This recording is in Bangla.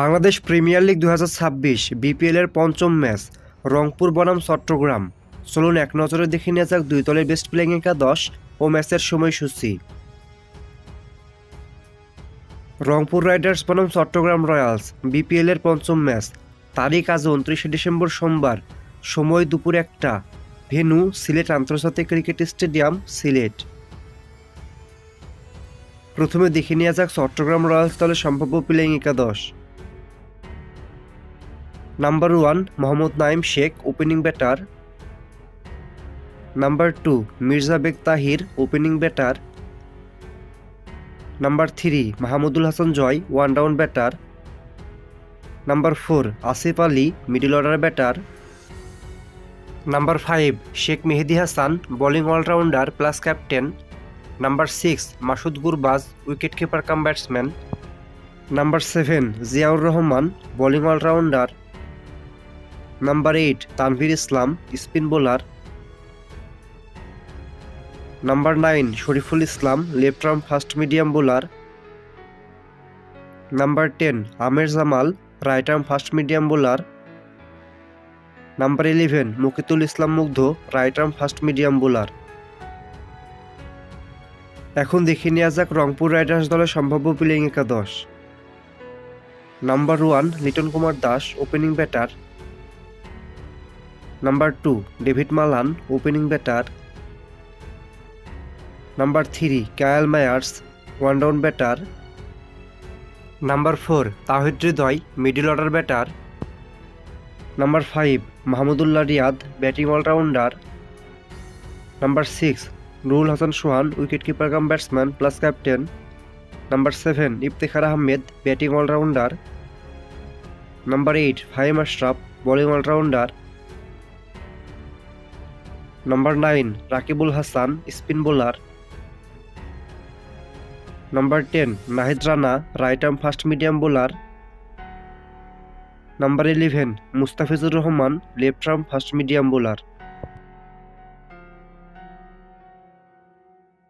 বাংলাদেশ প্রিমিয়ার লিগ 2026 বিপিএলের পঞ্চম ম্যাচ রংপুর বনাম চট্টগ্রাম। চলুন এক নজরে দেখে নেওয়া যাক দুই দলের বেস্ট প্লেইং একাদশ ও ম্যাচের সময়সূচি। রংপুর রাইডার্স বনাম চট্টগ্রাম রয়্যালস বিপিএলের পঞ্চম ম্যাচ। তারিখ আজ 29 ডিসেম্বর সোমবার, সময় দুপুর 1টা, ভেন্যু সিলেট আন্তর্জাতিক ক্রিকেট স্টেডিয়াম, সিলেট। প্রথমে দেখে নেওয়া যাক চট্টগ্রাম রয়্যালস দলের সম্ভাব্য প্লেইং একাদশ। Number 1 Mohammad Naim Sheikh, opening batter. Number 2 Mirza Baig Tahir, opening batter. Number 3 Mahmudul Hasan Joy, one down batter. Number 4 Asif Ali, middle order batter. Number 5 Sheikh Mehedi Hasan, bowling allrounder plus captain. Number 6 Masood Gurbaz, wicket keeper cum batsman. Number 7 Ziaur Rahman, bowling allrounder. Number 8 Tanvir Islam, spin bowler. Number 9 Shariful Islam, left arm fast medium bowler. Number 10 আমের Jamal, right arm fast medium bowler. Number 11 Mukitul ইসলাম মুগ্ধ, right arm fast medium bowler. এখন দেখে নেওয়া যাক রংপুর রাইডার্স দলের সম্ভাব্য প্লেইং একাদশ। Number 1 Liton Kumar Das, opening batter. Number 2 David Malan, opening batter. Number 3 Kyle Mayers, one down batter. Number 4 Towhid Hridoy, middle order batter. Number 5 Mahmudullah Riyad, batting allrounder. Number 6 Nurul Hasan Sohan, wicket keeper cum batsman plus captain. Number 7 Iftikhar Ahmed, batting allrounder. Number 8 Faheem Ashraf, bowling allrounder. Number 9 Rakibul Hasan, spin bowler. Number 10 Nahid Rana, right arm fast medium bowler. Number 11 Mustafizur Rahman, left arm fast medium bowler.